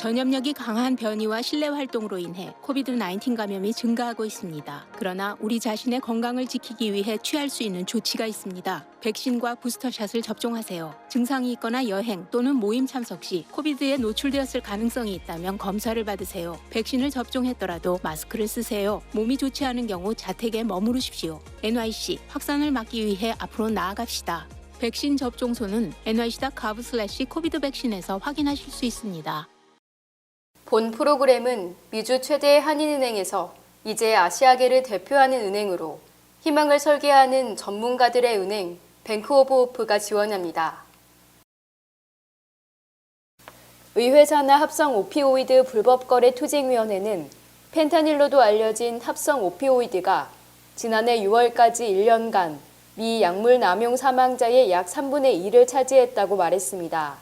전염력이 강한 변이와 실내 활동으로 인해 코비드-19 감염이 증가하고 있습니다. 그러나 우리 자신의 건강을 지키기 위해 취할 수 있는 조치가 있습니다. 백신과 부스터샷을 접종하세요. 증상이 있거나 여행 또는 모임 참석 시 코비드에 노출되었을 가능성이 있다면 검사를 받으세요. 백신을 접종했더라도 마스크를 쓰세요. 몸이 좋지 않은 경우 자택에 머무르십시오. NYC 확산을 막기 위해 앞으로 나아갑시다. 백신 접종소는 nyc.gov/covidvaccine에서 확인하실 수 있습니다. 본 프로그램은 미주 최대 한인은행에서 이제 아시아계를 대표하는 은행으로 희망을 설계하는 전문가들의 은행 뱅크 오브 호프가 지원합니다. 의회 산하 합성 오피오이드 불법 거래 투쟁위원회는 펜타닐로도 알려진 합성 오피오이드가 지난해 6월까지 1년간 미 약물 남용 사망자의 약 3분의 2를 차지했다고 말했습니다.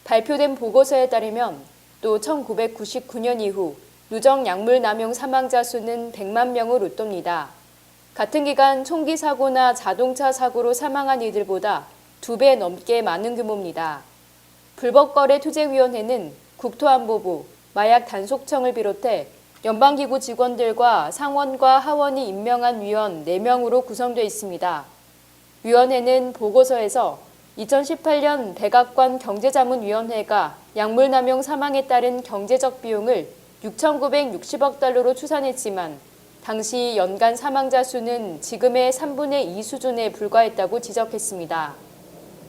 발표된 보고서에 따르면 또 1999년 이후 누적 약물 남용 사망자 수는 100만 명을 웃돕니다. 같은 기간 총기 사고나 자동차 사고로 사망한 이들보다 2배 넘게 많은 규모입니다. 불법거래 투쟁위원회는 국토안보부, 마약단속청을 비롯해 연방기구 직원들과 상원과 하원이 임명한 위원 4명으로 구성되어 있습니다. 위원회는 보고서에서 2018년 백악관 경제자문위원회가 약물 남용 사망에 따른 경제적 비용을 6,960억 달러로 추산했지만 당시 연간 사망자 수는 지금의 3분의 2 수준에 불과했다고 지적했습니다.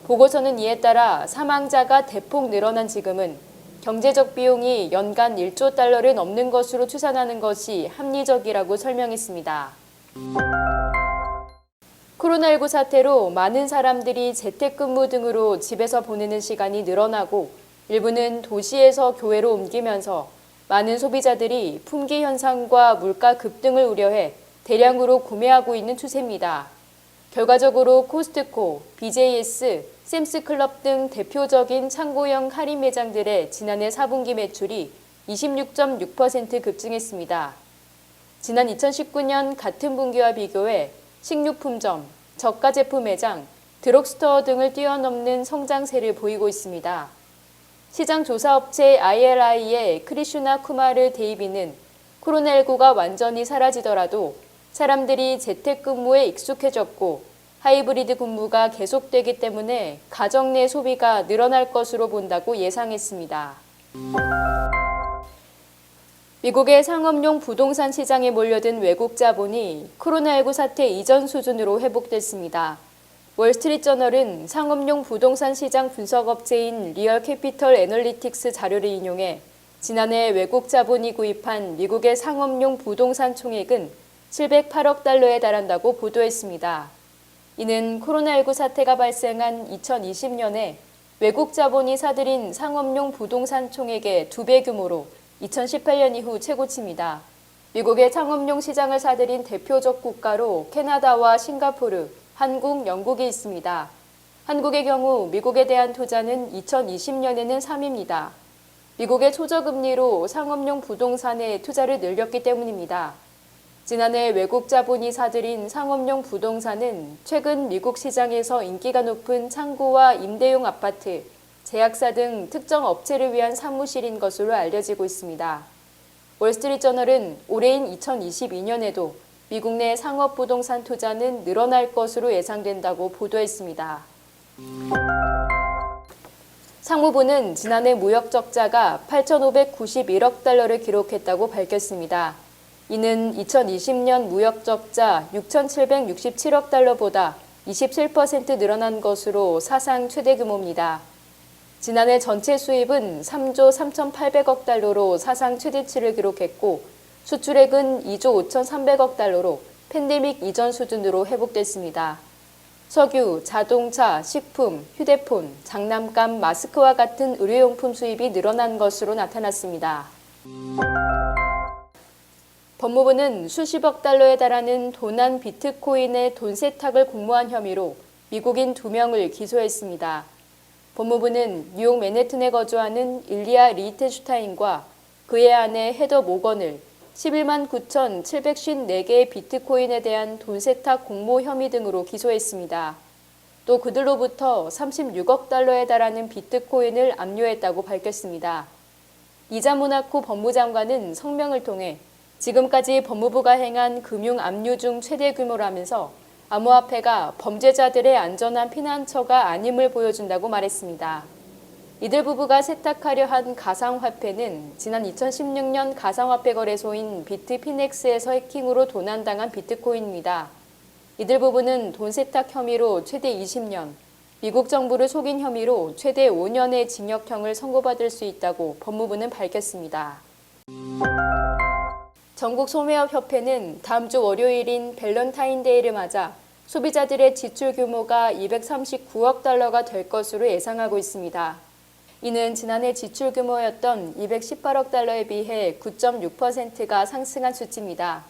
보고서는 이에 따라 사망자가 대폭 늘어난 지금은 경제적 비용이 연간 1조 달러를 넘는 것으로 추산하는 것이 합리적이라고 설명했습니다. 코로나19 사태로 많은 사람들이 재택근무 등으로 집에서 보내는 시간이 늘어나고 일부는 도시에서 교외로 옮기면서 많은 소비자들이 품귀 현상과 물가 급등을 우려해 대량으로 구매하고 있는 추세입니다. 결과적으로 코스트코, BJS, 샘스클럽 등 대표적인 창고형 할인 매장들의 지난해 4분기 매출이 26.6% 급증했습니다. 지난 2019년 같은 분기와 비교해 식료품점, 저가 제품 매장, 드럭스토어 등을 뛰어넘는 성장세를 보이고 있습니다. 시장 조사업체 IRI의 크리슈나 쿠마르 데이비는 코로나19가 완전히 사라지더라도 사람들이 재택근무에 익숙해졌고 하이브리드 근무가 계속되기 때문에 가정 내 소비가 늘어날 것으로 본다고 예상했습니다. 미국의 상업용 부동산 시장에 몰려든 외국 자본이 코로나19 사태 이전 수준으로 회복됐습니다. 월스트리트저널은 상업용 부동산 시장 분석업체인 리얼 캐피털 애널리틱스 자료를 인용해 지난해 외국 자본이 구입한 미국의 상업용 부동산 총액은 708억 달러에 달한다고 보도했습니다. 이는 코로나19 사태가 발생한 2020년에 외국 자본이 사들인 상업용 부동산 총액의 2배 규모로 2018년 이후 최고치입니다. 미국의 상업용 시장을 사들인 대표적 국가로 캐나다와 싱가포르, 한국, 영국이 있습니다. 한국의 경우 미국에 대한 투자는 2020년에는 3위입니다. 미국의 초저금리로 상업용 부동산에 투자를 늘렸기 때문입니다. 지난해 외국 자본이 사들인 상업용 부동산은 최근 미국 시장에서 인기가 높은 창고와 임대용 아파트, 제약사 등 특정 업체를 위한 사무실인 것으로 알려지고 있습니다. 월스트리트저널은 올해인 2022년에도 미국 내 상업부동산 투자는 늘어날 것으로 예상된다고 보도했습니다. 상무부는 지난해 무역 적자가 8,591억 달러를 기록했다고 밝혔습니다. 이는 2020년 무역 적자 6,767억 달러보다 27% 늘어난 것으로 사상 최대 규모입니다. 지난해 전체 수입은 3조 3,800억 달러로 사상 최대치를 기록했고 수출액은 2조 5,300억 달러로 팬데믹 이전 수준으로 회복됐습니다. 석유, 자동차, 식품, 휴대폰, 장난감, 마스크와 같은 의료용품 수입이 늘어난 것으로 나타났습니다. 법무부는 수십억 달러에 달하는 도난 비트코인의 돈 세탁을 공모한 혐의로 미국인 2명을 기소했습니다. 법무부는 뉴욕 맨해튼에 거주하는 일리아 리히텐슈타인과 그의 아내 헤더 모건을 11만 9,754개의 비트코인에 대한 돈 세탁 공모 혐의 등으로 기소했습니다. 또 그들로부터 36억 달러에 달하는 비트코인을 압류했다고 밝혔습니다. 이자모나코 법무장관은 성명을 통해 지금까지 법무부가 행한 금융 압류 중 최대 규모라면서 암호화폐가 범죄자들의 안전한 피난처가 아님을 보여준다고 말했습니다. 이들 부부가 세탁하려 한 가상화폐는 지난 2016년 가상화폐 거래소인 비트피넥스에서 해킹으로 도난당한 비트코인입니다. 이들 부부는 돈 세탁 혐의로 최대 20년, 미국 정부를 속인 혐의로 최대 5년의 징역형을 선고받을 수 있다고 법무부는 밝혔습니다. 전국소매업협회는 다음 주 월요일인 밸런타인데이를 맞아 소비자들의 지출 규모가 239억 달러가 될 것으로 예상하고 있습니다. 이는 지난해 지출 규모였던 218억 달러에 비해 9.6%가 상승한 수치입니다.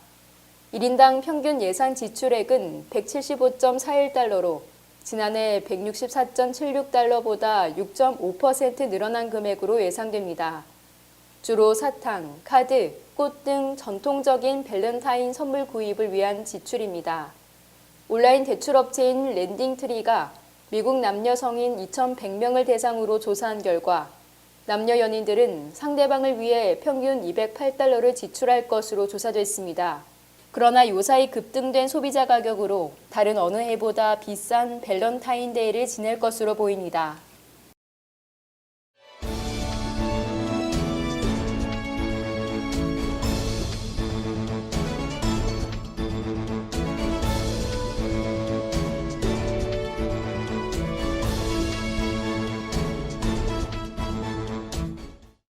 1인당 평균 예상 지출액은 175.41달러로 지난해 164.76달러보다 6.5% 늘어난 금액으로 예상됩니다. 주로 사탕, 카드, 꽃 등 전통적인 밸런타인 선물 구입을 위한 지출입니다. 온라인 대출업체인 랜딩트리가 미국 남녀 성인 2,100명을 대상으로 조사한 결과 남녀 연인들은 상대방을 위해 평균 208달러를 지출할 것으로 조사됐습니다. 그러나 요사이 급등된 소비자 가격으로 다른 어느 해보다 비싼 밸런타인데이를 지낼 것으로 보입니다.